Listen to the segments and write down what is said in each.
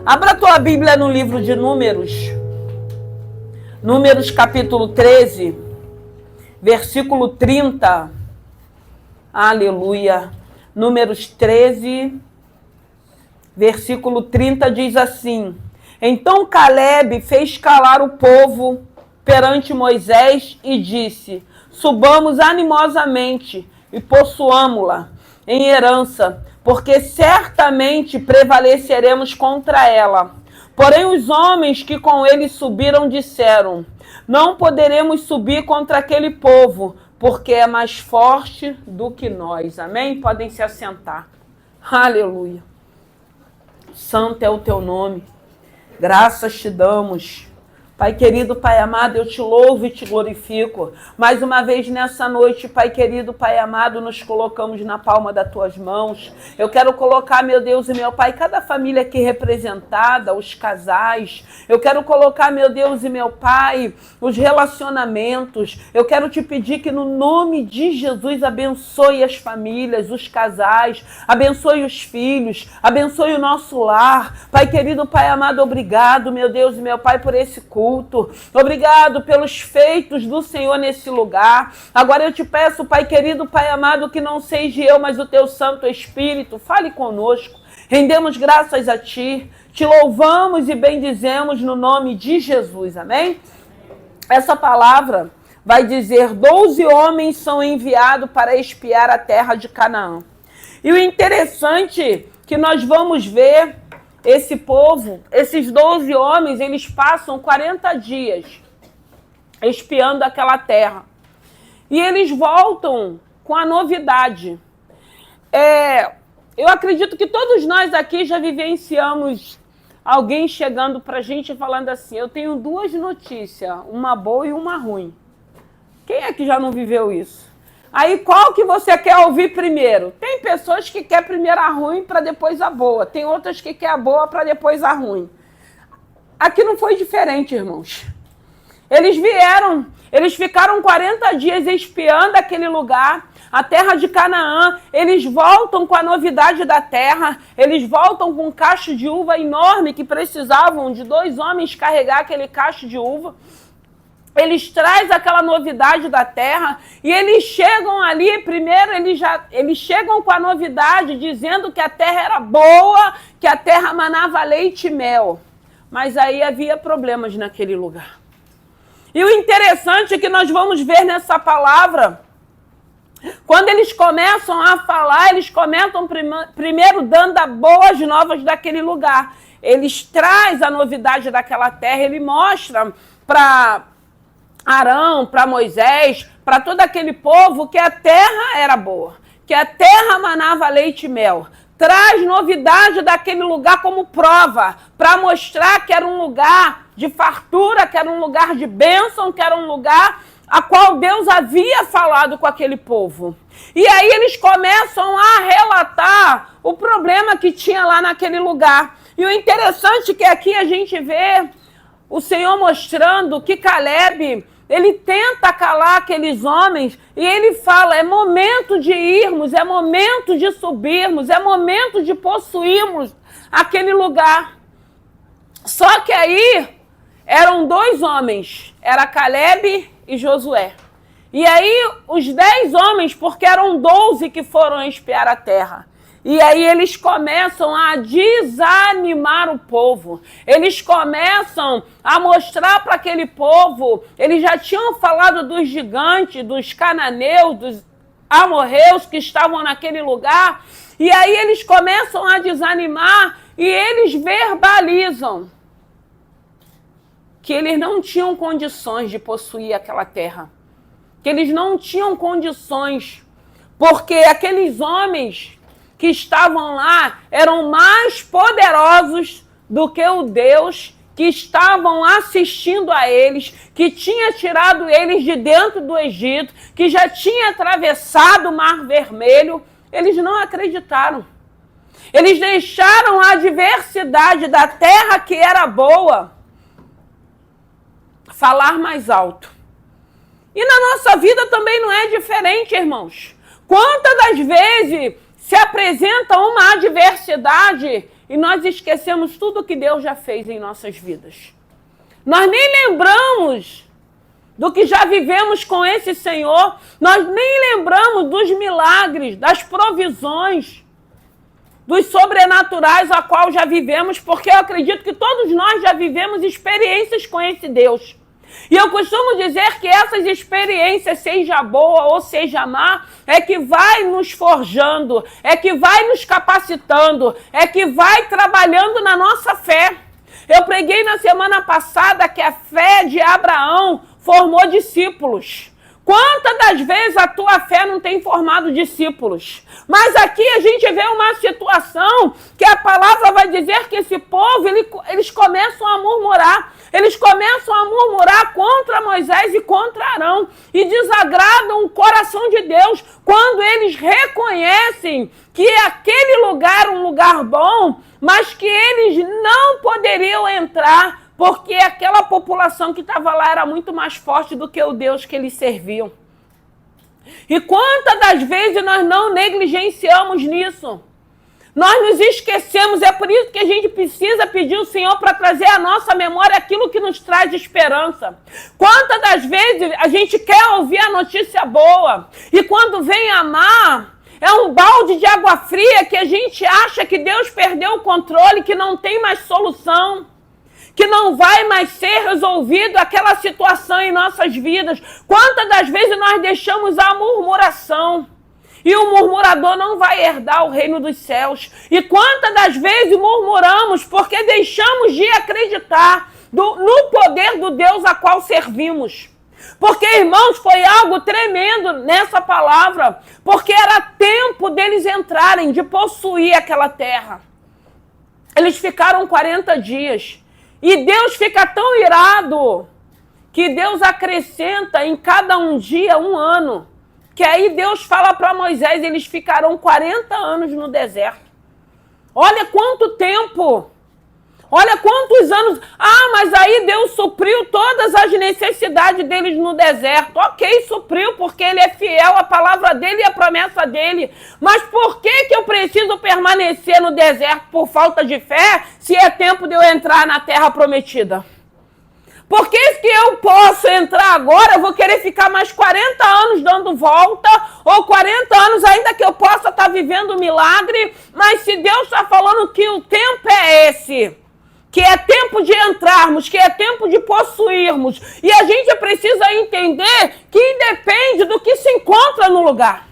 Abra tua Bíblia no livro de Números. Números capítulo 13, versículo 30. Aleluia. Números 13, versículo 30 diz assim: Então Caleb fez calar o povo perante Moisés e disse: Subamos animosamente e possuamo-la em herança, porque certamente prevaleceremos contra ela. Porém os homens que com ele subiram disseram: Não poderemos subir contra aquele povo, porque é mais forte do que nós. Amém? Podem se assentar. Aleluia. Santo é o teu nome. Graças te damos. Pai querido, Pai amado, eu te louvo e te glorifico. Mais uma vez nessa noite, Pai querido, Pai amado, nos colocamos na palma das tuas mãos. Eu quero colocar, meu Deus e meu Pai, cada família aqui representada, os casais. Eu quero colocar, meu Deus e meu Pai, os relacionamentos. Eu quero te pedir que no nome de Jesus abençoe as famílias, os casais, abençoe os filhos, abençoe o nosso lar. Pai querido, Pai amado, obrigado, meu Deus e meu Pai, por esse culto. Obrigado pelos feitos do Senhor nesse lugar. Agora eu te peço, Pai querido, Pai amado, que não seja eu, mas o teu Santo Espírito. Fale conosco. Rendemos graças a ti. Te louvamos e bendizemos no nome de Jesus. Amém? Essa palavra vai dizer: 12 homens são enviados para espiar a terra de Canaã. E o interessante é que nós vamos ver esse povo, esses 12 homens, eles passam 40 dias espiando aquela terra. E eles voltam com a novidade. Eu acredito que todos nós aqui já vivenciamos alguém chegando para a gente falando assim: eu tenho duas notícias, uma boa e uma ruim. Quem é que já não viveu isso? Aí qual que você quer ouvir primeiro? Tem pessoas que querem primeiro a ruim para depois a boa. Tem outras que querem a boa para depois a ruim. Aqui não foi diferente, irmãos. Eles ficaram 40 dias espiando aquele lugar, a terra de Canaã. Eles voltam com a novidade da terra. Eles voltam com um cacho de uva enorme que precisavam de 2 homens carregar aquele cacho de uva. Eles trazem aquela novidade da terra e eles chegam ali, primeiro eles chegam com a novidade dizendo que a terra era boa, que a terra manava leite e mel. Mas aí havia problemas naquele lugar. E o interessante é que nós vamos ver nessa palavra, quando eles começam a falar, eles começam primeiro dando as boas novas daquele lugar. Eles trazem a novidade daquela terra, ele mostra para Arão, para Moisés, para todo aquele povo que a terra era boa, que a terra manava leite e mel. Traz novidade daquele lugar como prova, para mostrar que era um lugar de fartura, que era um lugar de bênção, que era um lugar a qual Deus havia falado com aquele povo. E aí eles começam a relatar o problema que tinha lá naquele lugar. E o interessante é que aqui a gente vê o Senhor mostrando que Caleb, ele tenta calar aqueles homens e ele fala: é momento de irmos, é momento de subirmos, é momento de possuirmos aquele lugar. Só que aí eram 2 homens, era Caleb e Josué. E aí os 10 homens, porque eram 12 que foram espiar a terra. E aí eles começam a desanimar o povo. Eles começam a mostrar para aquele povo, eles já tinham falado dos gigantes, dos cananeus, dos amorreus que estavam naquele lugar. E aí eles começam a desanimar e eles verbalizam que eles não tinham condições de possuir aquela terra. Que eles não tinham condições, porque aqueles homens que estavam lá eram mais poderosos do que o Deus que estavam assistindo a eles, que tinha tirado eles de dentro do Egito, que já tinha atravessado o Mar Vermelho. Eles não acreditaram. Eles deixaram a adversidade da terra que era boa falar mais alto. E na nossa vida também não é diferente, irmãos. Quantas das vezes se apresenta uma adversidade e nós esquecemos tudo que Deus já fez em nossas vidas. Nós nem lembramos do que já vivemos com esse Senhor, nós nem lembramos dos milagres, das provisões, dos sobrenaturais a qual já vivemos, porque eu acredito que todos nós já vivemos experiências com esse Deus. E eu costumo dizer que essas experiências, seja boa ou seja má, é que vai nos forjando, é que vai nos capacitando, é que vai trabalhando na nossa fé. Eu preguei na semana passada que a fé de Abraão formou discípulos. Quantas das vezes a tua fé não tem formado discípulos? Mas aqui a gente vê uma situação que a palavra vai dizer que esse povo, eles começam a murmurar. Eles começam a murmurar contra Moisés e contra Arão. E desagradam o coração de Deus quando eles reconhecem que aquele lugar é um lugar bom, mas que eles não poderiam entrar porque aquela população que estava lá era muito mais forte do que o Deus que eles serviam. E quantas das vezes nós não negligenciamos nisso? Nós nos esquecemos, é por isso que a gente precisa pedir ao Senhor para trazer à nossa memória aquilo que nos traz esperança. Quantas das vezes a gente quer ouvir a notícia boa e quando vem a má, é um balde de água fria que a gente acha que Deus perdeu o controle, que não tem mais solução, que não vai mais ser resolvido aquela situação em nossas vidas. Quantas das vezes nós deixamos a murmuração e o murmurador não vai herdar o reino dos céus? E quantas das vezes murmuramos porque deixamos de acreditar no poder do Deus a qual servimos? Porque, irmãos, foi algo tremendo nessa palavra, porque era tempo deles entrarem, de possuir aquela terra. Eles ficaram 40 dias. E Deus fica tão irado que Deus acrescenta em cada um dia 1 ano. Que aí Deus fala para Moisés, eles ficarão 40 anos no deserto. Olha quanto tempo! Olha quantos anos! Ah, mas aí Deus supriu todas as necessidades deles no deserto. Ok, supriu, porque Ele é fiel à palavra dEle e à promessa dEle. Mas por que eu preciso permanecer no deserto por falta de fé, se é tempo de eu entrar na terra prometida? Por que eu posso entrar agora, eu vou querer ficar mais 40 anos dando volta, ou 40 anos ainda que eu possa estar vivendo um milagre, mas se Deus está falando que o tempo é esse, que é tempo de entrarmos, que é tempo de possuirmos. E a gente precisa entender que independe do que se encontra no lugar.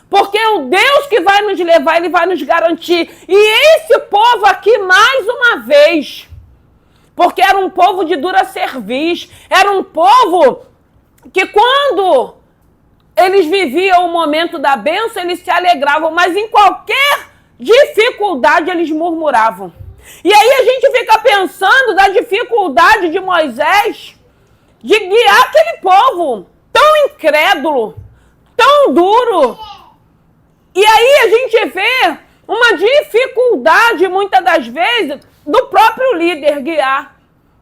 Porque o Deus que vai nos levar, Ele vai nos garantir. E esse povo aqui, mais uma vez, porque era um povo de dura cerviz, era um povo que quando eles viviam o momento da bênção, eles se alegravam, mas em qualquer dificuldade eles murmuravam. E aí a gente fica pensando da dificuldade de Moisés de guiar aquele povo tão incrédulo, tão duro. E aí a gente vê uma dificuldade, muitas das vezes, do próprio líder guiar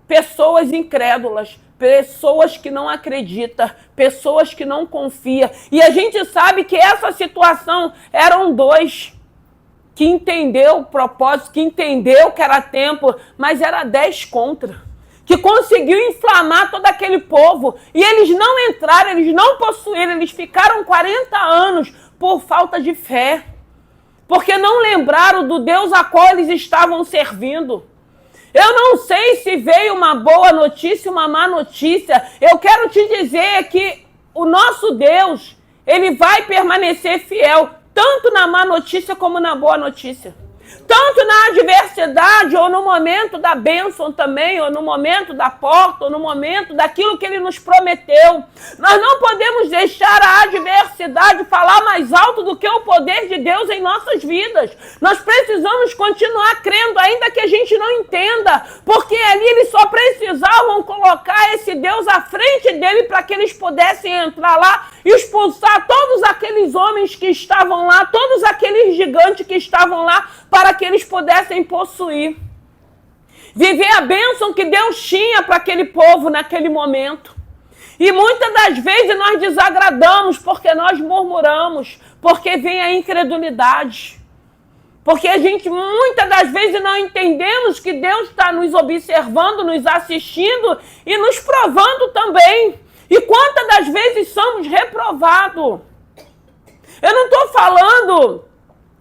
pessoas incrédulas, pessoas que não acreditam, pessoas que não confiam. E a gente sabe que essa situação eram 2 que entendeu o propósito, que entendeu que era tempo, mas era 10 contra, que conseguiu inflamar todo aquele povo. E eles não entraram, eles não possuíram, eles ficaram 40 anos por falta de fé, porque não lembraram do Deus a qual eles estavam servindo. Eu não sei se veio uma boa notícia, uma má notícia. Eu quero te dizer que o nosso Deus, Ele vai permanecer fiel, tanto na má notícia como na boa notícia. Tanto na adversidade, ou no momento da bênção também, ou no momento da porta, ou no momento daquilo que Ele nos prometeu. Nós não podemos deixar a adversidade falar mais alto do que o poder de Deus em nossas vidas. Nós precisamos continuar crendo, ainda que a gente não entenda, porque ali eles só precisavam colocar esse Deus à frente dele para que eles pudessem entrar lá e expulsar todos aqueles homens que estavam lá, todos aqueles gigantes que estavam lá, para que eles pudessem possuir. Viver a bênção que Deus tinha para aquele povo naquele momento. E muitas das vezes nós desagradamos porque nós murmuramos, porque vem a incredulidade. Porque a gente muitas das vezes não entendemos que Deus está nos observando, nos assistindo e nos provando também. E quantas das vezes somos reprovados? Eu não estou falando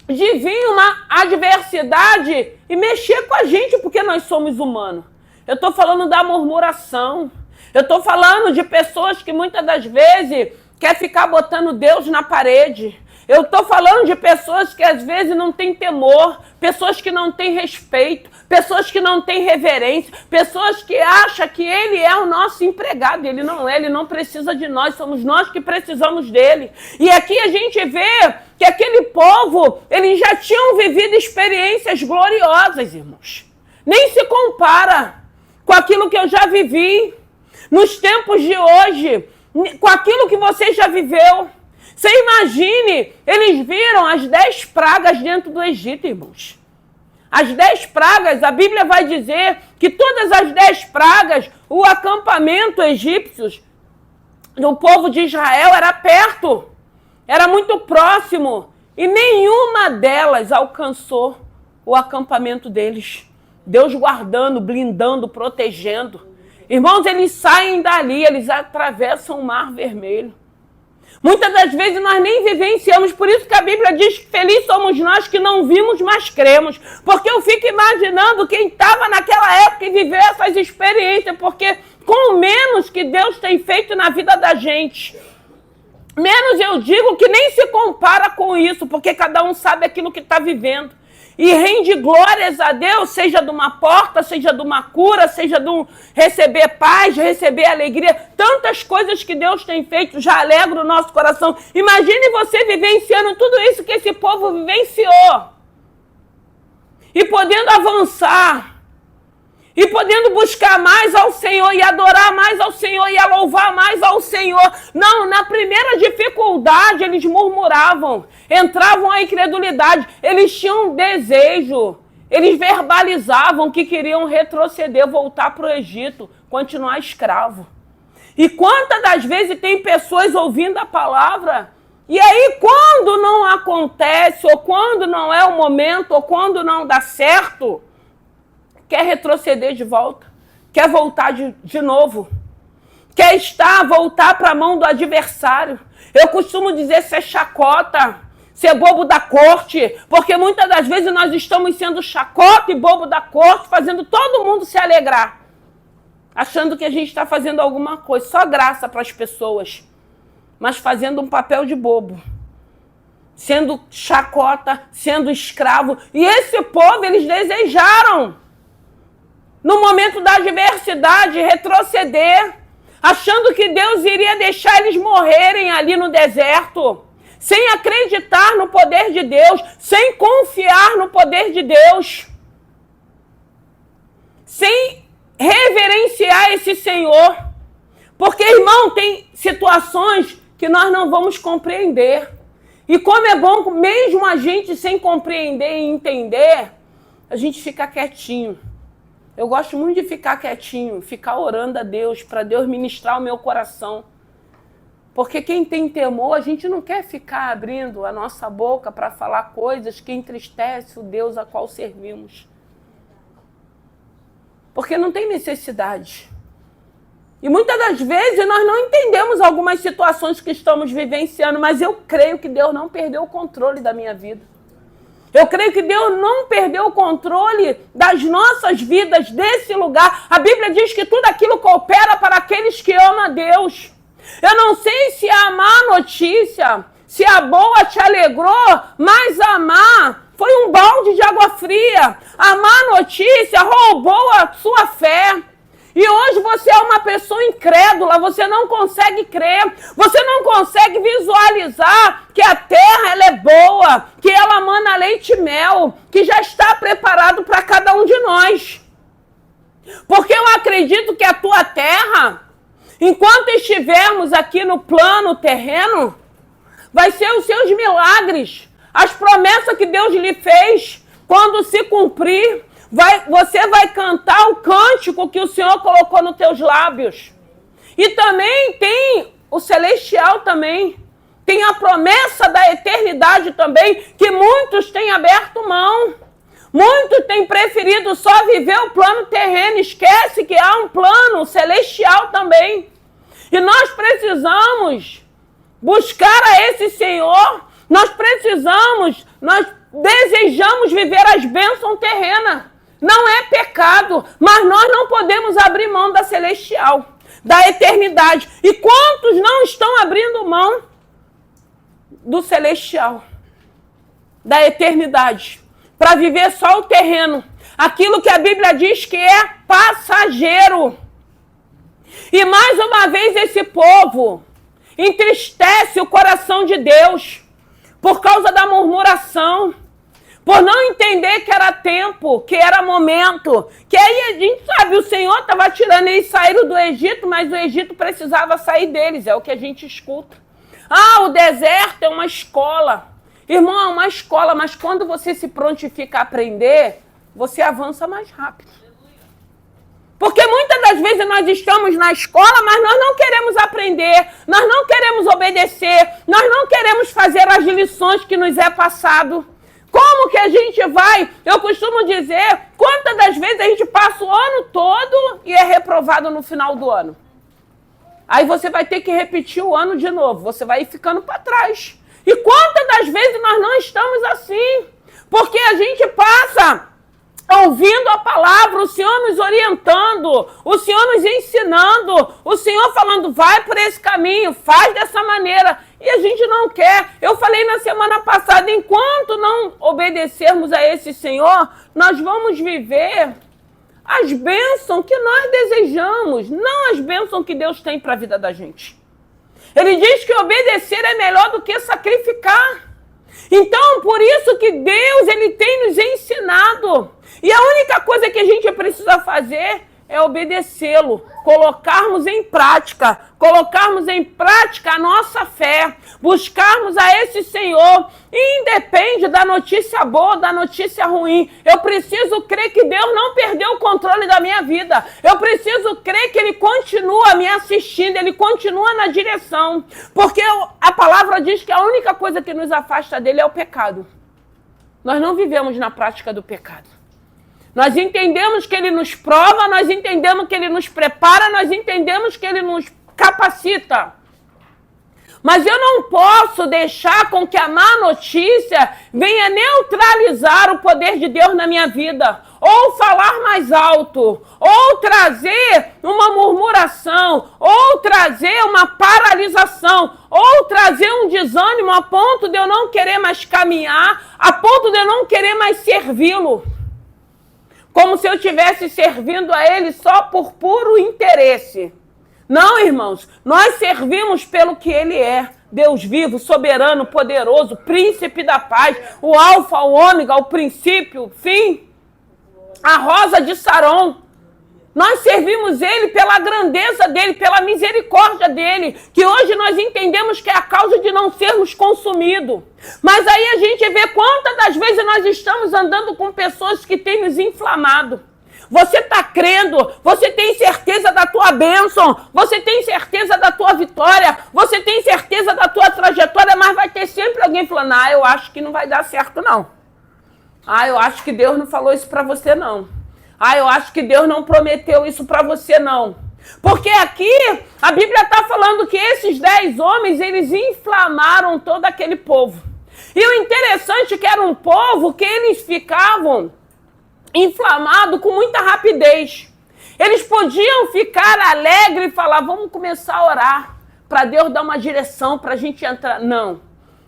de vir uma adversidade e mexer com a gente porque nós somos humanos. Eu estou falando da murmuração. Eu estou falando de pessoas que muitas das vezes querem ficar botando Deus na parede. Eu estou falando de pessoas que às vezes não têm temor, pessoas que não têm respeito, pessoas que não têm reverência, pessoas que acham que ele é o nosso empregado. Ele não é, ele não precisa de nós, somos nós que precisamos dele. E aqui a gente vê que aquele povo, eles já tinham vivido experiências gloriosas, irmãos. Nem se compara com aquilo que eu já vivi nos tempos de hoje, com aquilo que você já viveu. Você imagine, eles viram as 10 pragas dentro do Egito, irmãos. As 10 pragas, a Bíblia vai dizer que todas as 10 pragas, o acampamento egípcio do povo de Israel era perto, era muito próximo, e nenhuma delas alcançou o acampamento deles. Deus guardando, blindando, protegendo. Irmãos, eles saem dali, eles atravessam o Mar Vermelho. Muitas das vezes nós nem vivenciamos, por isso que a Bíblia diz que felizes somos nós que não vimos, mas cremos. Porque eu fico imaginando quem estava naquela época e viveu essas experiências, porque com menos que Deus tem feito na vida da gente, menos eu digo que nem se compara com isso, porque cada um sabe aquilo que está vivendo. E rende glórias a Deus, seja de uma porta, seja de uma cura, seja de um receber paz, receber alegria. Tantas coisas que Deus tem feito já alegra o nosso coração. Imagine você vivenciando tudo isso que esse povo vivenciou. E podendo avançar. E podendo buscar mais ao Senhor, e adorar mais ao Senhor, e a louvar mais ao Senhor. Não, na primeira dificuldade eles murmuravam, entravam a incredulidade, eles tinham um desejo, eles verbalizavam que queriam retroceder, voltar para o Egito, continuar escravo. E quantas das vezes tem pessoas ouvindo a palavra, e aí quando não acontece, ou quando não é o momento, ou quando não dá certo, quer retroceder de volta, quer voltar de novo, quer voltar para a mão do adversário. Eu costumo dizer ser chacota, ser bobo da corte, porque muitas das vezes nós estamos sendo chacota e bobo da corte, fazendo todo mundo se alegrar, achando que a gente está fazendo alguma coisa, só graça para as pessoas, mas fazendo um papel de bobo, sendo chacota, sendo escravo. E esse povo, eles desejaram, no momento da adversidade, retroceder, achando que Deus iria deixar eles morrerem ali no deserto, sem acreditar no poder de Deus, sem confiar no poder de Deus, sem reverenciar esse Senhor. Porque, irmão, tem situações que nós não vamos compreender. E como é bom, mesmo a gente sem compreender e entender, a gente fica quietinho. Eu gosto muito de ficar quietinho, ficar orando a Deus, para Deus ministrar o meu coração. Porque quem tem temor, a gente não quer ficar abrindo a nossa boca para falar coisas que entristecem o Deus a qual servimos. Porque não tem necessidade. E muitas das vezes nós não entendemos algumas situações que estamos vivenciando, mas eu creio que Deus não perdeu o controle da minha vida. Eu creio que Deus não perdeu o controle das nossas vidas, desse lugar. A Bíblia diz que tudo aquilo coopera para aqueles que amam a Deus. Eu não sei se a má notícia, se a boa te alegrou, mas a má foi um balde de água fria. A má notícia roubou a sua fé. E hoje você é uma pessoa incrédula, você não consegue crer, você não consegue visualizar que a terra ela é boa, que ela mana leite e mel, que já está preparado para cada um de nós. Porque eu acredito que a tua terra, enquanto estivermos aqui no plano terreno, vai ser os seus milagres, as promessas que Deus lhe fez, quando se cumprir, você vai cantar o cântico que o Senhor colocou nos teus lábios. E também tem o celestial também, Tem a promessa da eternidade também, que muitos têm aberto mão. Muitos têm preferido só viver o plano terreno, esquece que há um plano celestial também. E nós precisamos buscar a esse Senhor, nós desejamos viver as bênçãos terrenas. Não é pecado, mas nós não podemos abrir mão da celestial, da eternidade. E quantos não estão abrindo mão do celestial, da eternidade, para viver só o terreno, aquilo que a Bíblia diz que é passageiro. E mais uma vez esse povo entristece o coração de Deus por causa da murmuração, por não entender que era tempo, que era momento, que aí a gente sabe, o Senhor estava tirando eles saíram do Egito, mas o Egito precisava sair deles, é o que a gente escuta. Ah, o deserto é uma escola. Irmão, é uma escola, mas quando você se prontifica a aprender, você avança mais rápido. Porque muitas das vezes nós estamos na escola, mas nós não queremos aprender, nós não queremos obedecer, nós não queremos fazer as lições que nos é passado. Como que a gente vai? Eu costumo dizer, quantas das vezes a gente passa o ano todo e é reprovado no final do ano? Aí você vai ter que repetir o ano de novo, você vai ficando para trás. E quantas das vezes nós não estamos assim? Porque a gente passa ouvindo a palavra, o Senhor nos orientando, o Senhor nos ensinando, o Senhor falando, vai por esse caminho, faz dessa maneira. E a gente não quer. Eu falei na semana passada, enquanto não obedecermos a esse Senhor, nós vamos viver as bênçãos que nós desejamos, não as bênçãos que Deus tem para a vida da gente. Ele diz que obedecer é melhor do que sacrificar. Então, por isso que Deus, Ele tem nos ensinado. E a única coisa que a gente precisa fazer é obedecê-lo, colocarmos em prática a nossa fé, buscarmos a esse Senhor, e independe da notícia boa ou da notícia ruim, eu preciso crer que Deus não perdeu o controle da minha vida, eu preciso crer que Ele continua me assistindo, Ele continua na direção, porque a palavra diz que a única coisa que nos afasta dele é o pecado. Nós não vivemos na prática do pecado. Nós entendemos que Ele nos prova, nós entendemos que Ele nos prepara, nós entendemos que Ele nos capacita. Mas eu não posso deixar com que a má notícia venha neutralizar o poder de Deus na minha vida. Ou falar mais alto, ou trazer uma murmuração, ou trazer uma paralisação, ou trazer um desânimo a ponto de eu não querer mais caminhar, a ponto de eu não querer mais servi-lo. Como se eu estivesse servindo a Ele só por puro interesse. Não, irmãos, nós servimos pelo que Ele é. Deus vivo, soberano, poderoso, príncipe da paz, o alfa, o ômega, o princípio, o fim, a rosa de Saron. Nós servimos Ele pela grandeza dEle, pela misericórdia dEle, que hoje nós entendemos que é a causa de não sermos consumidos. Mas aí a gente vê quantas das vezes nós estamos andando com pessoas que têm nos inflamado. Você está crendo, você tem certeza da tua bênção, você tem certeza da tua vitória, você tem certeza da tua trajetória, mas vai ter sempre alguém falando, eu acho que não vai dar certo não. Eu acho que Deus não falou isso para você não. Eu acho que Deus não prometeu isso para você, não. Porque aqui a Bíblia está falando que esses 10 homens, eles inflamaram todo aquele povo. E o interessante é que era um povo que eles ficavam inflamados com muita rapidez. Eles podiam ficar alegres e falar, vamos começar a orar, para Deus dar uma direção, para a gente entrar. Não.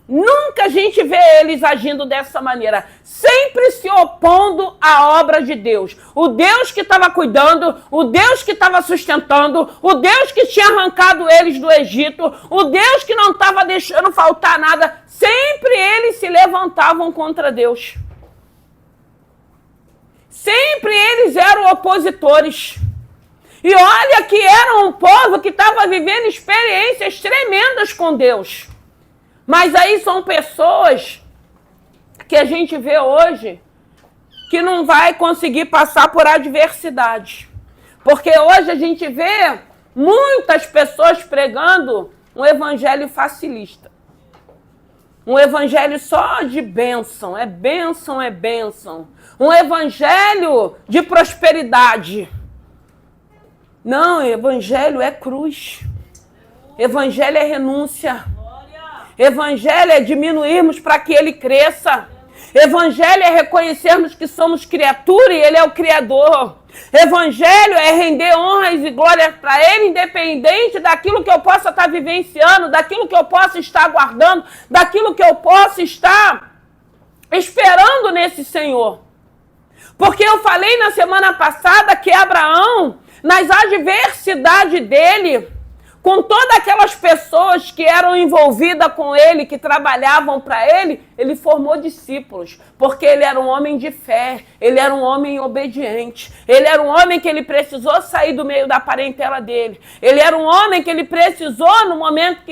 Nunca a gente vê eles agindo dessa maneira, sempre se opondo à obra de Deus. O Deus que estava cuidando, o Deus que estava sustentando, o Deus que tinha arrancado eles do Egito, o Deus que não estava deixando faltar nada, sempre eles se levantavam contra Deus. Sempre eles eram opositores. E olha que era um povo que estava vivendo experiências tremendas com Deus. Mas aí são pessoas que a gente vê hoje que não vai conseguir passar por adversidade. Porque hoje a gente vê muitas pessoas pregando um evangelho facilista. Um evangelho só de bênção, é bênção, é bênção. Um evangelho de prosperidade. Não, evangelho é cruz. Evangelho é renúncia. Evangelho é diminuirmos para que ele cresça. Evangelho é reconhecermos que somos criatura e ele é o Criador. Evangelho é render honras e glórias para ele, independente daquilo que eu possa estar vivenciando, daquilo que eu possa estar aguardando, daquilo que eu possa estar esperando nesse Senhor. Porque eu falei na semana passada que Abraão, nas adversidades dele, com todas aquelas pessoas que eram envolvidas com ele, que trabalhavam para ele, ele formou discípulos, porque ele era um homem de fé, ele era um homem obediente, ele era um homem que ele precisou sair do meio da parentela dele, ele era um homem que ele precisou, no momento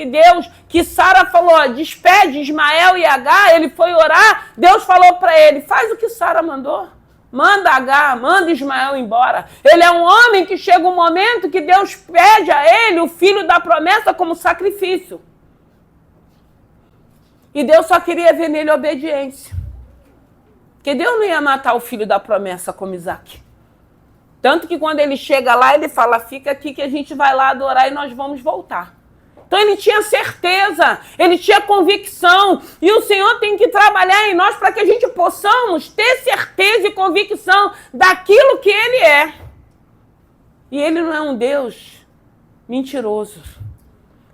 que Sara falou, despede Ismael e Agar, ele foi orar, Deus falou para ele, faz o que Sara mandou. Manda Agar, manda Ismael embora. Ele é um homem que chega um momento que Deus pede a ele o filho da promessa como sacrifício. E Deus só queria ver nele obediência. Porque Deus não ia matar o filho da promessa como Isaac. Tanto que quando ele chega lá, ele fala, fica aqui que a gente vai lá adorar e nós vamos voltar. Então ele tinha certeza, ele tinha convicção. E o Senhor tem que trabalhar em nós para que a gente possamos ter certeza e convicção daquilo que ele é. E ele não é um Deus mentiroso.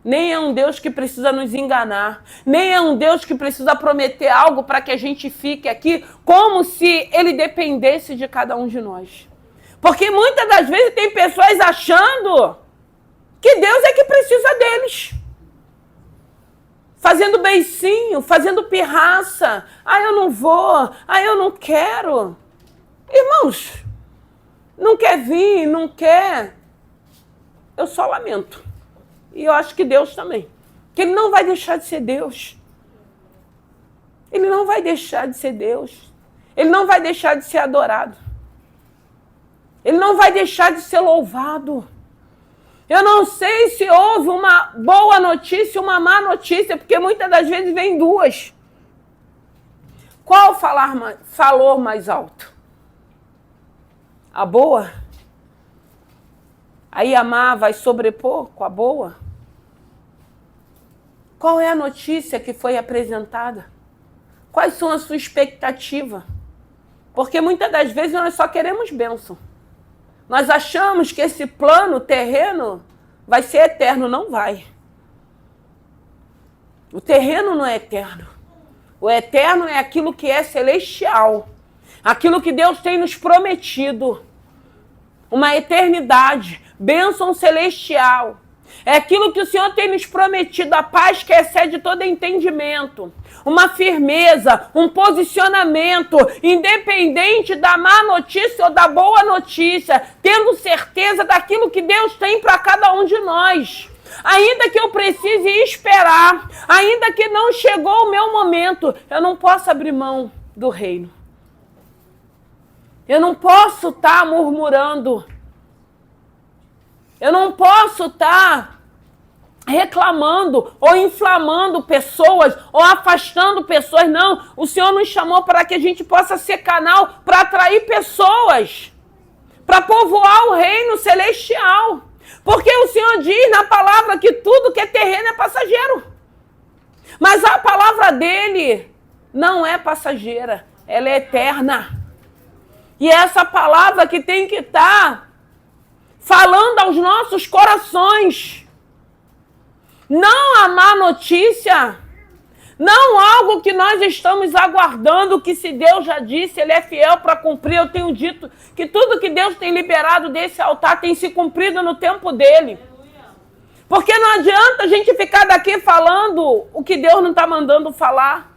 Nem é um Deus que precisa nos enganar. Nem é um Deus que precisa prometer algo para que a gente fique aqui como se ele dependesse de cada um de nós. Porque muitas das vezes tem pessoas achando que Deus é que precisa deles. Fazendo beicinho, fazendo pirraça. Ah, eu não vou. Ah, eu não quero. Irmãos, não quer vir, não quer. Eu só lamento. E eu acho que Deus também. Que ele não vai deixar de ser Deus. Ele não vai deixar de ser Deus. Ele não vai deixar de ser adorado. Ele não vai deixar de ser louvado. Eu não sei se houve uma boa notícia ou uma má notícia, porque muitas das vezes vem duas. Qual falou mais alto? A boa? Aí a má vai sobrepor com a boa? Qual é a notícia que foi apresentada? Quais são a sua expectativa? Porque muitas das vezes nós só queremos bênção. Nós achamos que esse plano terreno vai ser eterno. Não vai. O terreno não é eterno. O eterno é aquilo que é celestial. Aquilo que Deus tem nos prometido. Uma eternidade. Bênção celestial. É aquilo que o Senhor tem nos prometido. A paz que excede todo entendimento. Uma firmeza, um posicionamento, independente da má notícia ou da boa notícia, tendo certeza daquilo que Deus tem para cada um de nós. Ainda que eu precise esperar, ainda que não chegou o meu momento, eu não posso abrir mão do reino. Eu não posso estar murmurando. Eu não posso estar reclamando ou inflamando pessoas ou afastando pessoas. Não, o Senhor nos chamou para que a gente possa ser canal para atrair pessoas, para povoar o reino celestial. Porque o Senhor diz na palavra que tudo que é terreno é passageiro. Mas a palavra dele não é passageira, ela é eterna. E é essa palavra que tem que estar falando aos nossos corações. Não a má notícia, não algo que nós estamos aguardando, que se Deus já disse, ele é fiel para cumprir. Eu tenho dito que tudo que Deus tem liberado desse altar tem se cumprido no tempo dele. Porque não adianta a gente ficar daqui falando o que Deus não está mandando falar.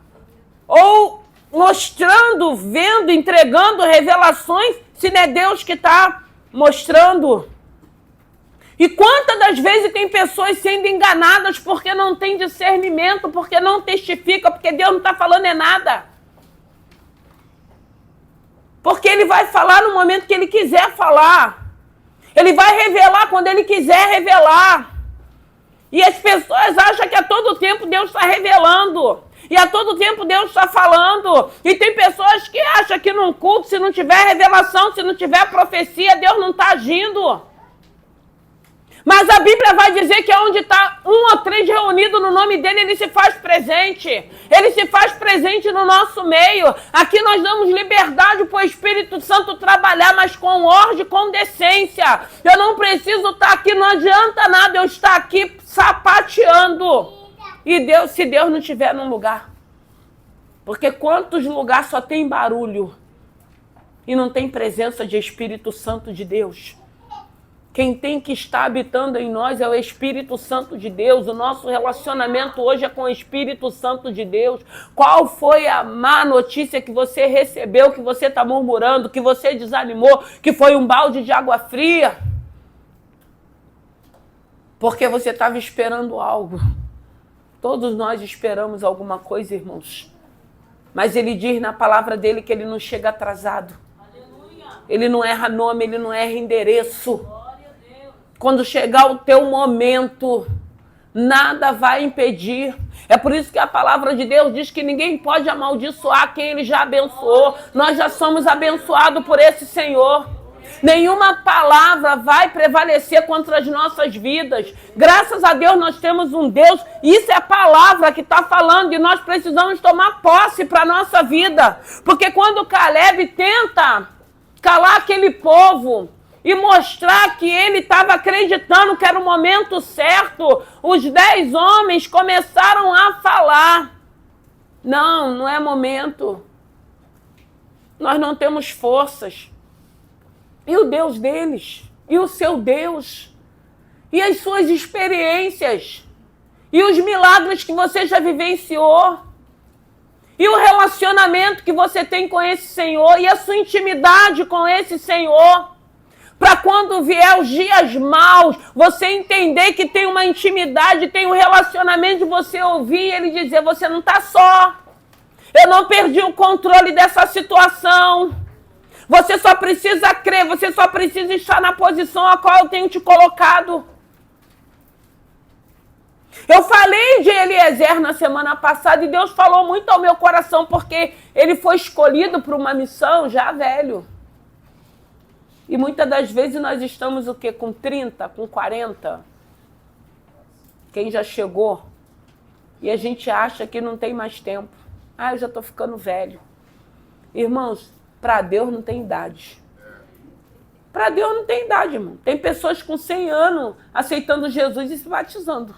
Ou mostrando, vendo, entregando revelações, se não é Deus que está mostrando. E quantas das vezes tem pessoas sendo enganadas porque não tem discernimento, porque não testifica, porque Deus não está falando nada. Porque ele vai falar no momento que ele quiser falar. Ele vai revelar quando ele quiser revelar. E as pessoas acham que a todo tempo Deus está revelando. E a todo tempo Deus está falando. E tem pessoas que acham que num culto, se não tiver revelação, se não tiver profecia, Deus não está agindo. Mas a Bíblia vai dizer que onde está 1 ou 3 reunidos no nome dele, ele se faz presente. Ele se faz presente no nosso meio. Aqui nós damos liberdade para o Espírito Santo trabalhar, mas com ordem, com decência. Eu não preciso estar aqui, não adianta nada eu estar aqui sapateando. E Deus, se Deus não estiver num lugar. Porque quantos lugares só tem barulho e não tem presença de Espírito Santo de Deus? Quem tem que estar habitando em nós é o Espírito Santo de Deus. O nosso relacionamento hoje é com o Espírito Santo de Deus. Qual foi a má notícia que você recebeu, que você está murmurando, que você desanimou, que foi um balde de água fria? Porque você estava esperando algo. Todos nós esperamos alguma coisa, irmãos. Mas ele diz na palavra dele que ele não chega atrasado. Ele não erra nome, ele não erra endereço. Quando chegar o teu momento, nada vai impedir. É por isso que a palavra de Deus diz que ninguém pode amaldiçoar quem ele já abençoou. Nós já somos abençoados por esse Senhor. Nenhuma palavra vai prevalecer contra as nossas vidas. Graças a Deus nós temos um Deus. Isso é a palavra que está falando e nós precisamos tomar posse para a nossa vida. Porque quando Caleb tenta calar aquele povo e mostrar que ele estava acreditando que era o momento certo, os 10 homens começaram a falar. Não, não é momento. Nós não temos forças. E o Deus deles? E o seu Deus? E as suas experiências? E os milagres que você já vivenciou? E o relacionamento que você tem com esse Senhor? E a sua intimidade com esse Senhor? Para quando vier os dias maus, você entender que tem uma intimidade, tem um relacionamento de você ouvir e ele dizer, você não está só. Eu não perdi o controle dessa situação. Você só precisa crer, você só precisa estar na posição a qual eu tenho te colocado. Eu falei de Eliezer na semana passada e Deus falou muito ao meu coração, porque ele foi escolhido para uma missão já velho. E muitas das vezes nós estamos o quê? Com 30, com 40? Quem já chegou? E a gente acha que não tem mais tempo. Ah, eu já estou ficando velho. Irmãos, para Deus não tem idade. Para Deus não tem idade, irmão. Tem pessoas com 100 anos aceitando Jesus e se batizando.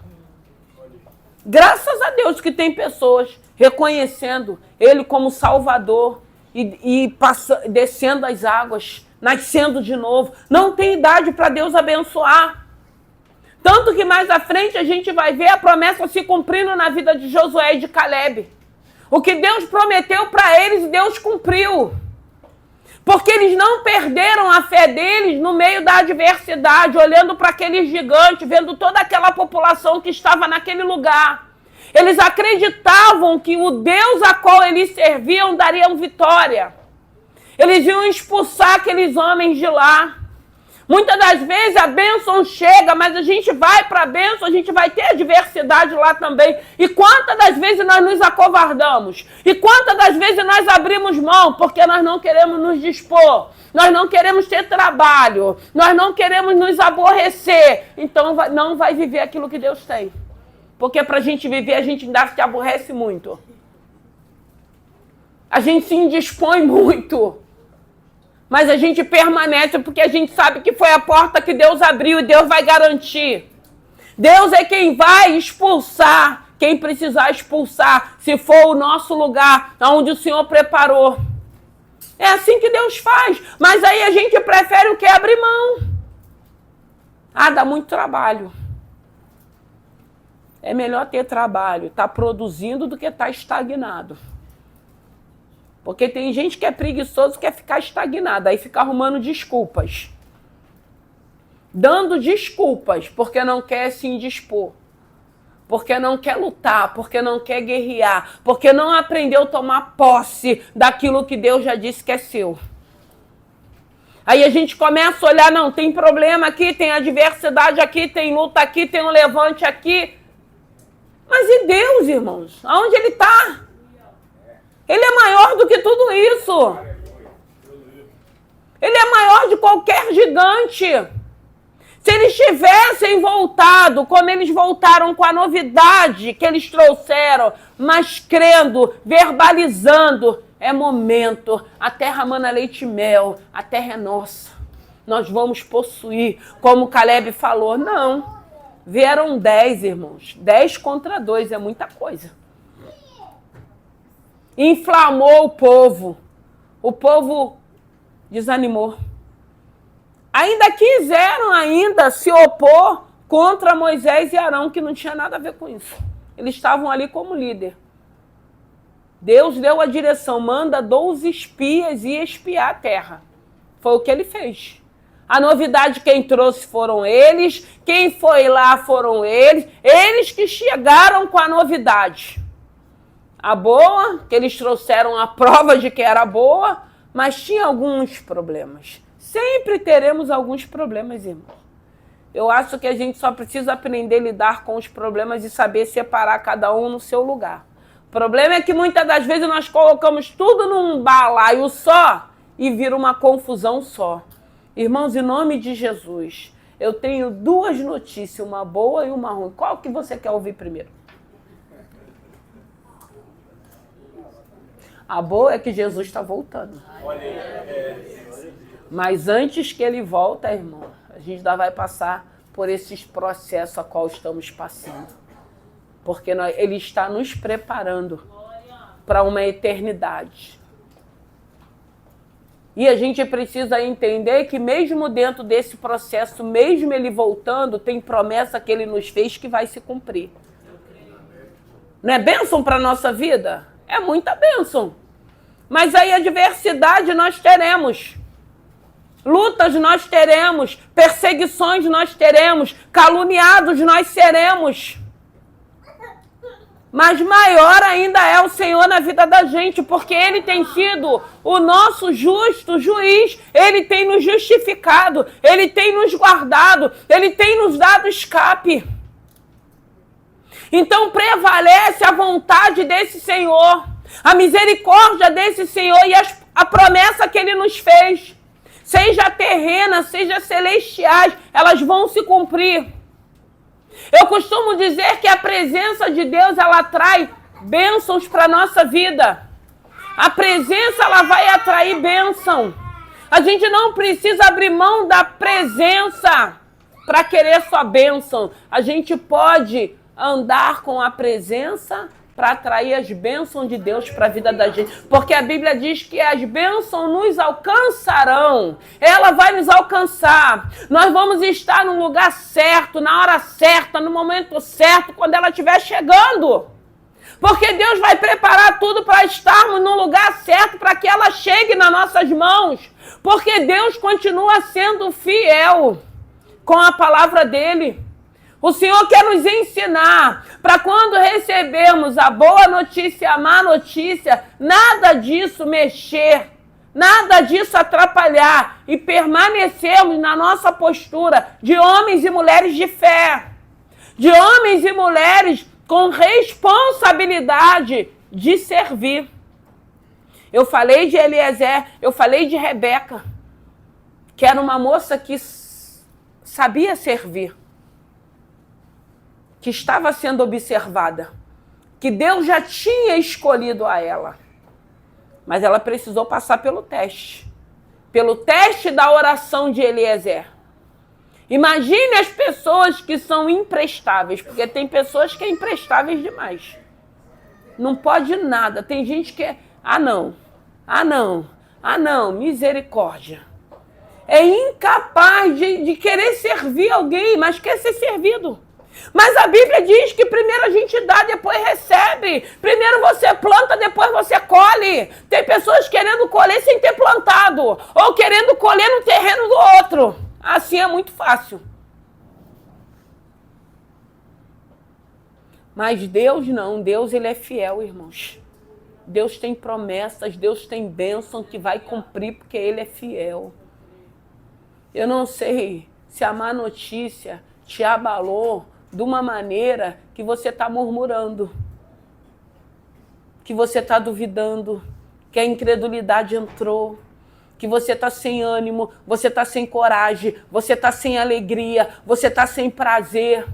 Graças a Deus que tem pessoas reconhecendo Ele como Salvador e descendo as águas, nascendo de novo. Não tem idade para Deus abençoar. Tanto que mais à frente a gente vai ver a promessa se cumprindo na vida de Josué e de Caleb. O que Deus prometeu para eles, Deus cumpriu. Porque eles não perderam a fé deles no meio da adversidade, olhando para aquele gigante, vendo toda aquela população que estava naquele lugar. Eles acreditavam que o Deus a qual eles serviam daria vitória. Eles iam expulsar aqueles homens de lá. Muitas das vezes a bênção chega, mas a gente vai para a bênção, a gente vai ter adversidade lá também. E quantas das vezes nós nos acovardamos? E quantas das vezes nós abrimos mão porque nós não queremos nos dispor? Nós não queremos ter trabalho, nós não queremos nos aborrecer. Então não vai viver aquilo que Deus tem. Porque para a gente viver, a gente ainda se aborrece muito. A gente se indispõe muito. Mas a gente permanece porque a gente sabe que foi a porta que Deus abriu e Deus vai garantir. Deus é quem vai expulsar, quem precisar expulsar, se for o nosso lugar, onde o Senhor preparou. É assim que Deus faz. Mas aí a gente prefere o que? Abrir mão. Ah, dá muito trabalho. É melhor ter trabalho, estar produzindo do que estar estagnado. Porque tem gente que é preguiçoso e quer ficar estagnado, aí fica arrumando desculpas. Dando desculpas, porque não quer se indispor. Porque não quer lutar, porque não quer guerrear, porque não aprendeu a tomar posse daquilo que Deus já disse que é seu. Aí a gente começa a olhar, não, tem problema aqui, tem adversidade aqui, tem luta aqui, tem um levante aqui. Mas e Deus, irmãos? Aonde ele está? Ele é maior do que tudo isso. Ele é maior de qualquer gigante. Se eles tivessem voltado, como eles voltaram com a novidade que eles trouxeram, mas crendo, verbalizando, é momento, a terra mana leite e mel, a terra é nossa. Nós vamos possuir, como Caleb falou. Não, vieram 10, irmãos. 10 contra 2 é muita coisa. Inflamou o povo. O povo desanimou. Ainda quiseram se opor contra Moisés e Arão, que não tinha nada a ver com isso. Eles estavam ali como líder. Deus deu a direção, manda 12 espias ir espiar a terra. Foi o que ele fez. A novidade quem trouxe foram eles, quem foi lá foram eles que chegaram com a novidade. A boa, que eles trouxeram a prova de que era boa, mas tinha alguns problemas. Sempre teremos alguns problemas, irmão. Eu acho que a gente só precisa aprender a lidar com os problemas e saber separar cada um no seu lugar. O problema é que muitas das vezes nós colocamos tudo num balaio só e vira uma confusão só. Irmãos, em nome de Jesus, eu tenho 2 notícias, uma boa e uma ruim. Qual que você quer ouvir primeiro? A boa é que Jesus está voltando. Mas antes que ele volta, irmão, a gente ainda vai passar por esses processos a qual estamos passando. Porque ele está nos preparando para uma eternidade. E a gente precisa entender que mesmo dentro desse processo, mesmo ele voltando, tem promessa que ele nos fez que vai se cumprir. Não é bênção para a nossa vida? É muita bênção. Mas aí adversidade nós teremos. Lutas nós teremos, perseguições nós teremos, caluniados nós seremos. Mas maior ainda é o Senhor na vida da gente, porque Ele tem sido o nosso justo juiz, Ele tem nos justificado, Ele tem nos guardado, Ele tem nos dado escape. Então prevalece a vontade desse Senhor, a misericórdia desse Senhor e a promessa que Ele nos fez. Seja terrena, seja celestiais, elas vão se cumprir. Eu costumo dizer que a presença de Deus, ela atrai bênçãos para a nossa vida. A presença, ela vai atrair bênção. A gente não precisa abrir mão da presença para querer sua bênção. A gente pode andar com a presença para atrair as bênçãos de Deus para a vida da gente. Porque a Bíblia diz que as bênçãos nos alcançarão. Ela vai nos alcançar. Nós vamos estar no lugar certo, na hora certa, no momento certo, quando ela estiver chegando. Porque Deus vai preparar tudo para estarmos no lugar certo, para que ela chegue nas nossas mãos. Porque Deus continua sendo fiel com a palavra dele. O Senhor quer nos ensinar para quando recebermos a boa notícia e a má notícia, nada disso mexer, nada disso atrapalhar e permanecermos na nossa postura de homens e mulheres de fé, de homens e mulheres com responsabilidade de servir. Eu falei de Eliezer, eu falei de Rebeca, que era uma moça que sabia servir, que estava sendo observada, que Deus já tinha escolhido a ela. Mas ela precisou passar pelo teste da oração de Eliezer. Imagine as pessoas que são imprestáveis, porque tem pessoas que são imprestáveis demais. Não pode nada. Tem gente que é, não, misericórdia. É incapaz de querer servir alguém, mas quer ser servido. Mas a Bíblia diz que primeiro a gente dá, depois recebe. Primeiro você planta, depois você colhe. Tem pessoas querendo colher sem ter plantado, ou querendo colher no terreno do outro. Assim é muito fácil. Mas Deus não, Deus ele é fiel, irmãos. Deus tem promessas, Deus tem bênção que vai cumprir porque ele é fiel. Eu não sei se a má notícia te abalou de uma maneira que você está murmurando, que você está duvidando, que a incredulidade entrou, que você está sem ânimo, você está sem coragem, você está sem alegria, você está sem prazer.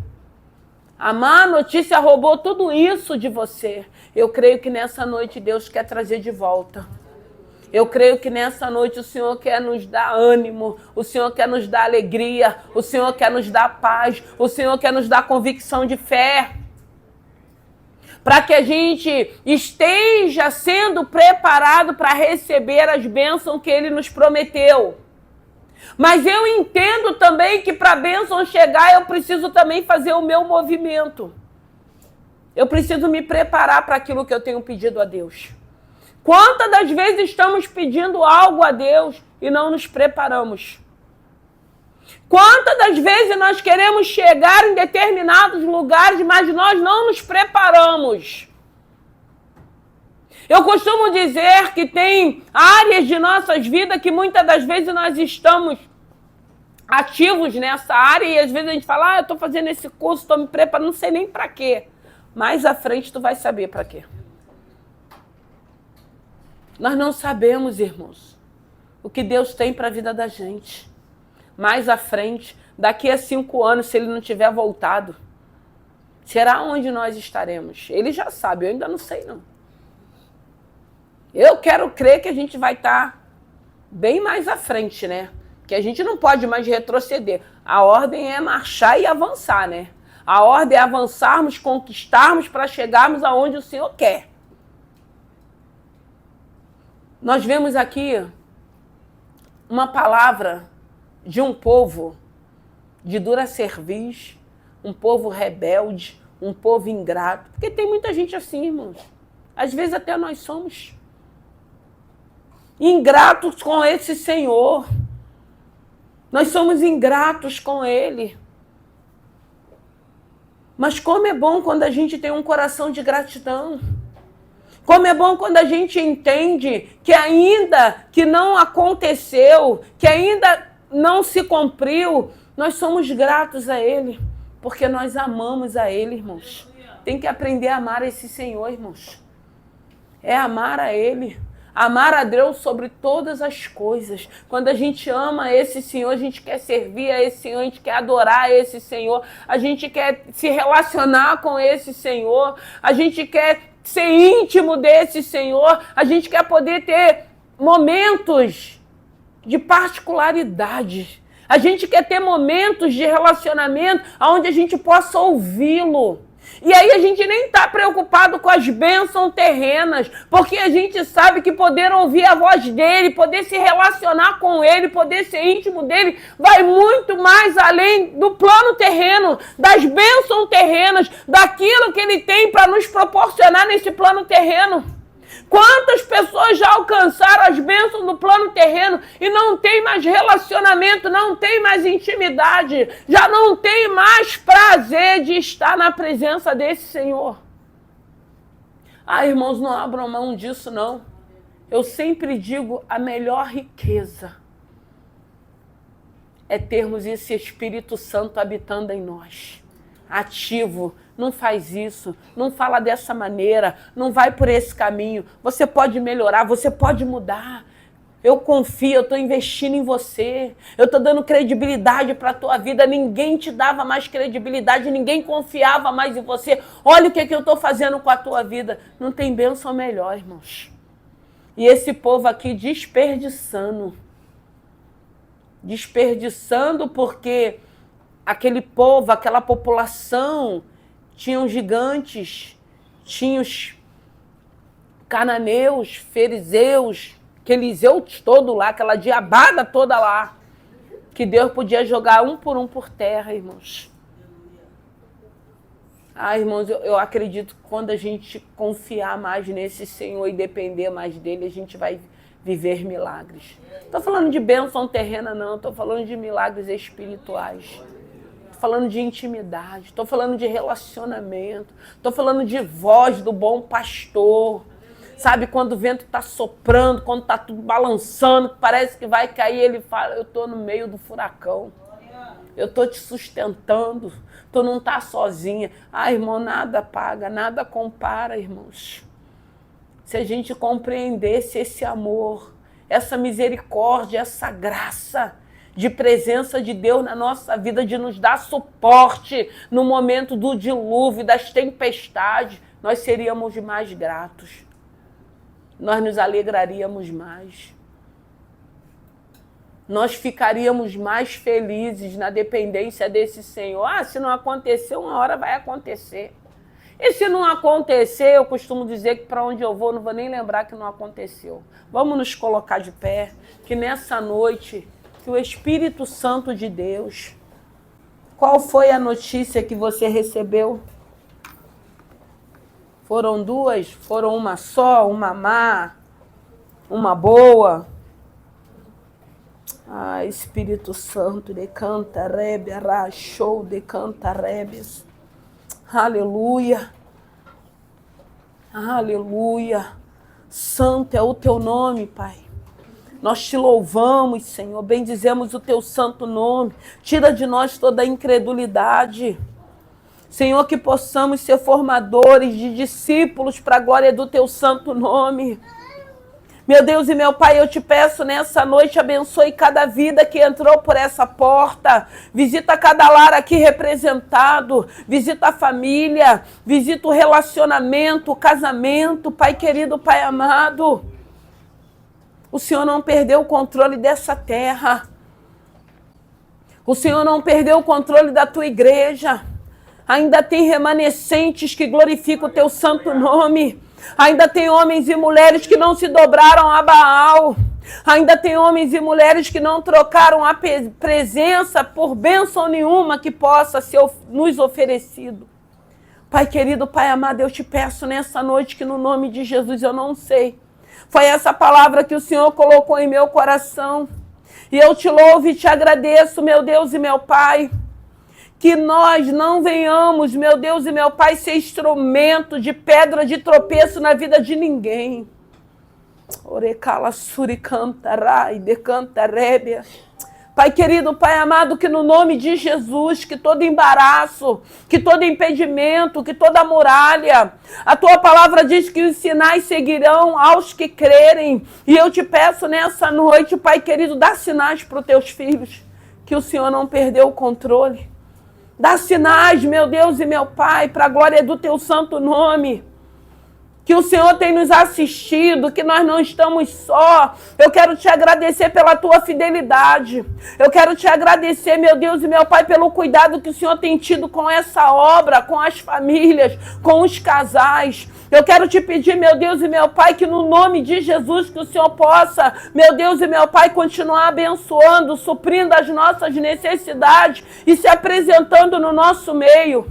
A má notícia roubou tudo isso de você. Eu creio que nessa noite Deus quer trazer de volta. Eu creio que nessa noite o Senhor quer nos dar ânimo, o Senhor quer nos dar alegria, o Senhor quer nos dar paz, o Senhor quer nos dar convicção de fé. Para que a gente esteja sendo preparado para receber as bênçãos que Ele nos prometeu. Mas eu entendo também que para a bênção chegar, eu preciso também fazer o meu movimento. Eu preciso me preparar para aquilo que eu tenho pedido a Deus. Quantas das vezes estamos pedindo algo a Deus e não nos preparamos? Quantas das vezes nós queremos chegar em determinados lugares, mas nós não nos preparamos? Eu costumo dizer que tem áreas de nossas vidas que muitas das vezes nós estamos ativos nessa área e às vezes a gente fala, eu estou fazendo esse curso, estou me preparando, não sei nem para quê. Mais à frente tu vai saber para quê. Nós não sabemos, irmãos, o que Deus tem para a vida da gente. Mais à frente, daqui a 5 anos, se Ele não tiver voltado, será onde nós estaremos? Ele já sabe, eu ainda não sei não. Eu quero crer que a gente vai estar bem mais à frente, né? Que a gente não pode mais retroceder. A ordem é marchar e avançar, né? A ordem é avançarmos, conquistarmos para chegarmos aonde o Senhor quer. Nós vemos aqui uma palavra de um povo de dura cerviz, um povo rebelde, um povo ingrato. Porque tem muita gente assim, irmãos. Às vezes até nós somos ingratos com esse Senhor. Nós somos ingratos com Ele. Mas como é bom quando a gente tem um coração de gratidão. Como é bom quando a gente entende que ainda que não aconteceu, que ainda não se cumpriu, nós somos gratos a Ele, porque nós amamos a Ele, irmãos. Tem que aprender a amar esse Senhor, irmãos. É amar a Ele. Amar a Deus sobre todas as coisas. Quando a gente ama esse Senhor, a gente quer servir a esse Senhor, a gente quer adorar esse Senhor, a gente quer se relacionar com esse Senhor, a gente quer ser íntimo desse Senhor, a gente quer poder ter momentos de particularidade. A gente quer ter momentos de relacionamento onde a gente possa ouvi-lo. E aí a gente nem está preocupado com as bênçãos terrenas, porque a gente sabe que poder ouvir a voz dele, poder se relacionar com ele, poder ser íntimo dele, vai muito mais além do plano terreno, das bênçãos terrenas, daquilo que ele tem para nos proporcionar nesse plano terreno. Quantas pessoas já alcançaram as bênçãos do plano terreno e não tem mais relacionamento, não tem mais intimidade, já não tem mais prazer de estar na presença desse Senhor? Ah, irmãos, não abram mão disso, não. Eu sempre digo, a melhor riqueza é termos esse Espírito Santo habitando em nós, ativo. Não faz isso, não fala dessa maneira, não vai por esse caminho. Você pode melhorar, você pode mudar. Eu confio, eu estou investindo em você. Eu estou dando credibilidade para a tua vida. Ninguém te dava mais credibilidade, ninguém confiava mais em você. Olha o que eu estou fazendo com a tua vida. Não tem bênção melhor, irmãos. E esse povo aqui desperdiçando. Desperdiçando porque aquele povo, aquela população, tinham gigantes, tinham os cananeus, fariseus, aquele Zeus todo lá, aquela diabada toda lá, que Deus podia jogar um por terra, irmãos. Ah, irmãos, eu acredito que quando a gente confiar mais nesse Senhor e depender mais dele, a gente vai viver milagres. Estou falando de bênção terrena, não, estou falando de milagres espirituais. Falando de intimidade, estou falando de relacionamento, estou falando de voz do bom pastor. Sabe, quando o vento está soprando, quando está tudo balançando, parece que vai cair, ele fala, eu estou no meio do furacão. Eu estou te sustentando. Tu não está sozinha. Ah, irmão, nada paga, nada compara, irmãos. Se a gente compreendesse esse amor, essa misericórdia, essa graça de presença de Deus na nossa vida, de nos dar suporte no momento do dilúvio, das tempestades, nós seríamos mais gratos. Nós nos alegraríamos mais. Nós ficaríamos mais felizes na dependência desse Senhor. Ah, se não aconteceu, uma hora vai acontecer. E se não acontecer, eu costumo dizer que para onde eu vou, não vou nem lembrar que não aconteceu. Vamos nos colocar de pé, que nessa noite, que o Espírito Santo de Deus, qual foi a notícia que você recebeu? Foram duas? Foram uma só? Uma má? Uma boa? Ah, Espírito Santo, decanta rebe, arachou, decanta rebes. Aleluia. Aleluia. Santo é o teu nome, Pai. Nós te louvamos, Senhor, bendizemos o teu santo nome. Tira de nós toda a incredulidade. Senhor, que possamos ser formadores de discípulos para a glória do teu santo nome. Meu Deus e meu Pai, eu te peço nessa noite, abençoe cada vida que entrou por essa porta. Visita cada lar aqui representado. Visita a família. Visita o relacionamento, o casamento. Pai querido, Pai amado. O Senhor não perdeu o controle dessa terra. O Senhor não perdeu o controle da tua igreja. Ainda tem remanescentes que glorificam o teu santo nome. Ainda tem homens e mulheres que não se dobraram a Baal. Ainda tem homens e mulheres que não trocaram a presença por bênção nenhuma que possa ser nos oferecido. Pai querido, Pai amado, eu te peço nessa noite que no nome de Jesus eu não sei. Foi essa palavra que o Senhor colocou em meu coração. E eu te louvo e te agradeço, meu Deus e meu Pai. Que nós não venhamos, meu Deus e meu Pai, ser instrumento de pedra de tropeço na vida de ninguém. Orecala suricantarai, decantarébia. Pai querido, Pai amado, que no nome de Jesus, que todo embaraço, que todo impedimento, que toda muralha, a tua palavra diz que os sinais seguirão aos que crerem. E eu te peço nessa noite, Pai querido, dá sinais para os teus filhos, que o Senhor não perdeu o controle. Dá sinais, meu Deus e meu Pai, para a glória do teu santo nome. Que o Senhor tem nos assistido, que nós não estamos só. Eu quero te agradecer pela tua fidelidade. Eu quero te agradecer, meu Deus e meu Pai, pelo cuidado que o Senhor tem tido com essa obra, com as famílias, com os casais. Eu quero te pedir, meu Deus e meu Pai, que no nome de Jesus, que o Senhor possa, meu Deus e meu Pai, continuar abençoando, suprindo as nossas necessidades e se apresentando no nosso meio.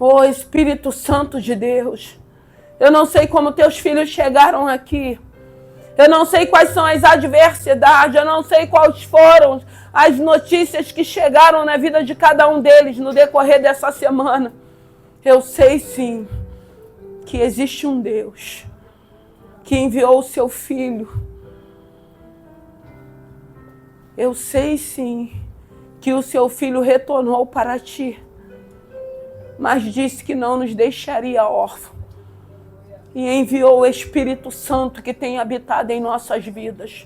Oh, Espírito Santo de Deus, eu não sei como teus filhos chegaram aqui. Eu não sei quais são as adversidades, eu não sei quais foram as notícias que chegaram na vida de cada um deles no decorrer dessa semana. Eu sei sim que existe um Deus que enviou o seu Filho. Eu sei sim que o seu Filho retornou para ti, mas disse que não nos deixaria órfãos. E enviou o Espírito Santo que tem habitado em nossas vidas.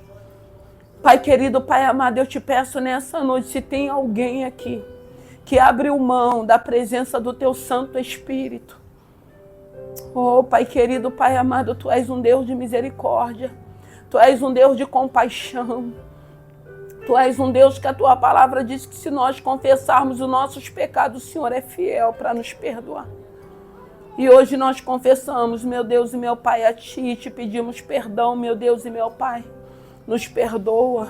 Pai querido, Pai amado, eu te peço nessa noite, se tem alguém aqui que abriu mão da presença do teu Santo Espírito. Oh, Pai querido, Pai amado, tu és um Deus de misericórdia. Tu és um Deus de compaixão. Tu és um Deus que a tua palavra diz que se nós confessarmos os nossos pecados, o Senhor é fiel para nos perdoar. E hoje nós confessamos, meu Deus e meu Pai, a ti e te pedimos perdão, meu Deus e meu Pai. Nos perdoa.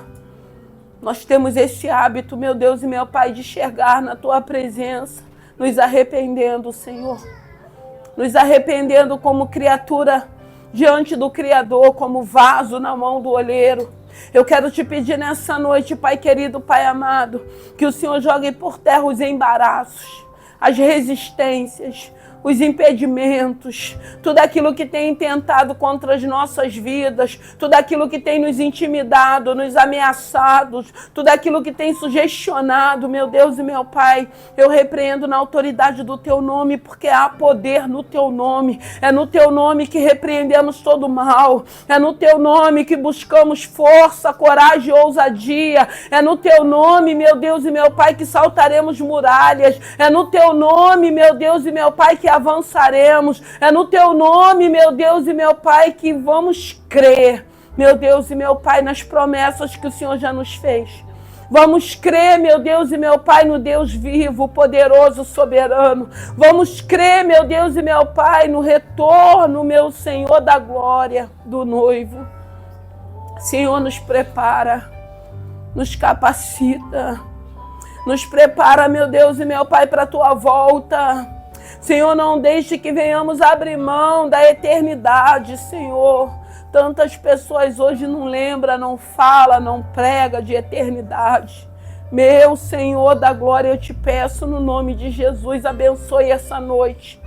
Nós temos esse hábito, meu Deus e meu Pai, de enxergar na tua presença, nos arrependendo, Senhor. Nos arrependendo como criatura diante do Criador, como vaso na mão do olheiro. Eu quero te pedir nessa noite, Pai querido, Pai amado, que o Senhor jogue por terra os embaraços, as resistências, os impedimentos, tudo aquilo que tem tentado contra as nossas vidas, tudo aquilo que tem nos intimidado, nos ameaçado, tudo aquilo que tem sugestionado, meu Deus e meu Pai, eu repreendo na autoridade do Teu nome, porque há poder no Teu nome, é no Teu nome que repreendemos todo mal, é no Teu nome que buscamos força, coragem e ousadia, é no Teu nome, meu Deus e meu Pai, que saltaremos muralhas, é no Teu nome, meu Deus e meu Pai, que avançaremos, é no Teu nome, meu Deus e meu Pai, que vamos crer, meu Deus e meu Pai, nas promessas que o Senhor já nos fez. Vamos crer, meu Deus e meu Pai, no Deus vivo, poderoso, soberano. Vamos crer, meu Deus e meu Pai, no retorno, meu Senhor, da glória do noivo. Senhor, nos prepara, nos capacita, nos prepara, meu Deus e meu Pai, para a Tua volta. Senhor, não deixe que venhamos abrir mão da eternidade, Senhor. Tantas pessoas hoje não lembram, não falam, não pregam de eternidade. Meu Senhor da glória, eu te peço no nome de Jesus, abençoe essa noite.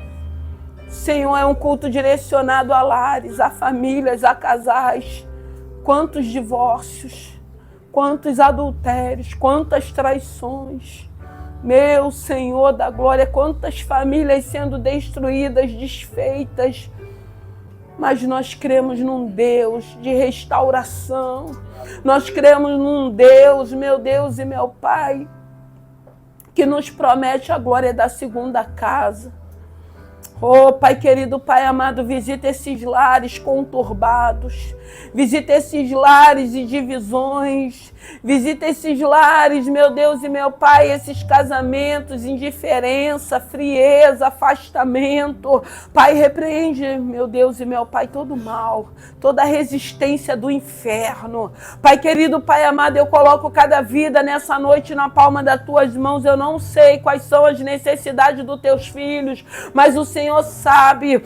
Senhor, é um culto direcionado a lares, a famílias, a casais. Quantos divórcios, quantos adultérios, quantas traições. Meu Senhor da glória, quantas famílias sendo destruídas, desfeitas. Mas nós cremos num Deus de restauração. Nós cremos num Deus, meu Deus e meu Pai, que nos promete a glória da segunda casa. Oh, Pai querido, Pai amado, visita esses lares conturbados, visita esses lares e divisões, visita esses lares, meu Deus e meu Pai, esses casamentos, indiferença, frieza, afastamento. Pai, repreende, meu Deus e meu Pai, todo mal, toda resistência do inferno. Pai querido, Pai amado, eu coloco cada vida nessa noite na palma das Tuas mãos. Eu não sei quais são as necessidades dos Teus filhos, mas o Senhor sabe,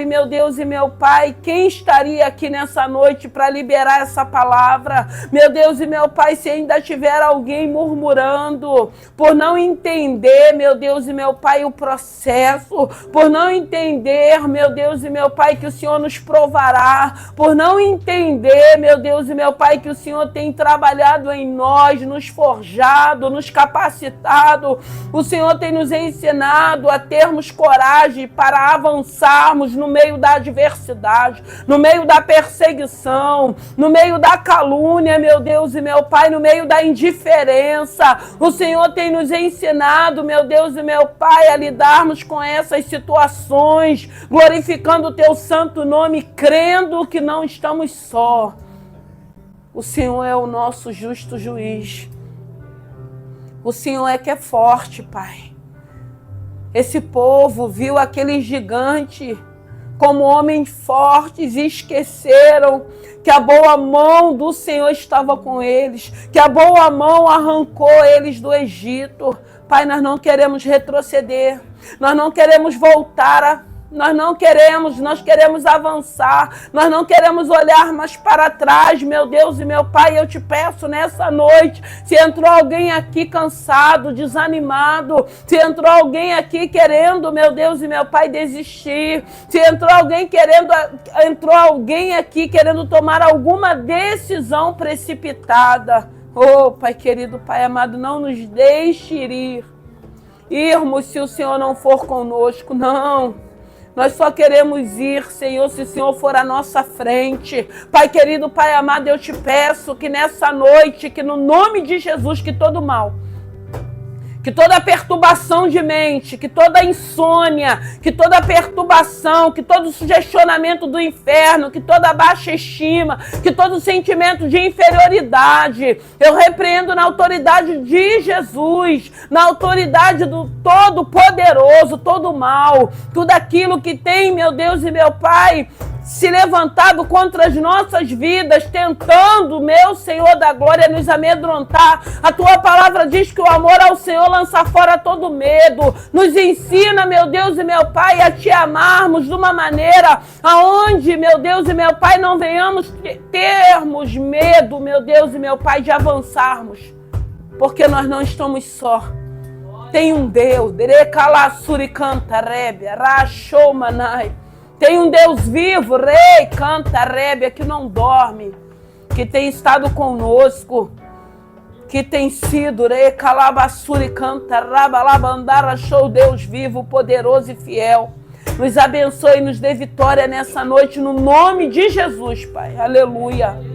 meu Deus e meu Pai, quem estaria aqui nessa noite para liberar essa palavra. Meu Deus e meu Pai, se ainda tiver alguém murmurando, por não entender, meu Deus e meu Pai, o processo, por não entender, meu Deus e meu Pai, que o Senhor nos provará, por não entender, meu Deus e meu Pai, que o Senhor tem trabalhado em nós, nos forjado, nos capacitado, o Senhor tem nos ensinado a termos coragem para avançarmos no meio da adversidade, no meio da perseguição, no meio da calúnia, meu Deus e meu Pai, no meio da indiferença. O Senhor tem nos ensinado, meu Deus e meu Pai, a lidarmos com essas situações, glorificando o Teu santo nome, crendo que não estamos só. O Senhor é o nosso justo juiz. O Senhor é que é forte, Pai. Esse povo viu aquele gigante como homens fortes e esqueceram que a boa mão do Senhor estava com eles, que a boa mão arrancou eles do Egito. Pai, nós não queremos retroceder, nós não queremos voltar nós queremos avançar, nós não queremos olhar mais para trás, meu Deus e meu Pai, eu te peço nessa noite, se entrou alguém aqui cansado, desanimado, se entrou alguém aqui querendo, meu Deus e meu Pai, desistir, se entrou alguém aqui querendo tomar alguma decisão precipitada, oh, Pai querido, Pai amado, não nos deixe irmos se o Senhor não for conosco, não. Nós só queremos ir, Senhor, se o Senhor for à nossa frente. Pai querido, Pai amado, eu te peço que nessa noite, que no nome de Jesus, que todo mal, que toda perturbação de mente, que toda insônia, que toda perturbação, que todo sugestionamento do inferno, que toda baixa estima, que todo sentimento de inferioridade, eu repreendo na autoridade de Jesus, na autoridade do Todo-Poderoso, todo mal, tudo aquilo que tem, meu Deus e meu Pai, se levantado contra as nossas vidas, tentando, meu Senhor da glória, nos amedrontar. A Tua palavra diz que o amor ao Senhor lança fora todo medo. Nos ensina, meu Deus e meu Pai, a Te amarmos de uma maneira aonde, meu Deus e meu Pai, não venhamos termos medo, meu Deus e meu Pai, de avançarmos. Porque nós não estamos só. Tem um Deus, Derecalassuri canta rébia, Rachomanai. Tem um Deus vivo, Rei canta rébia, que não dorme, que tem estado conosco, que tem sido, Recalabassuri canta rabalabandara, show Deus vivo, poderoso e fiel. Nos abençoe e nos dê vitória nessa noite, no nome de Jesus, Pai. Aleluia.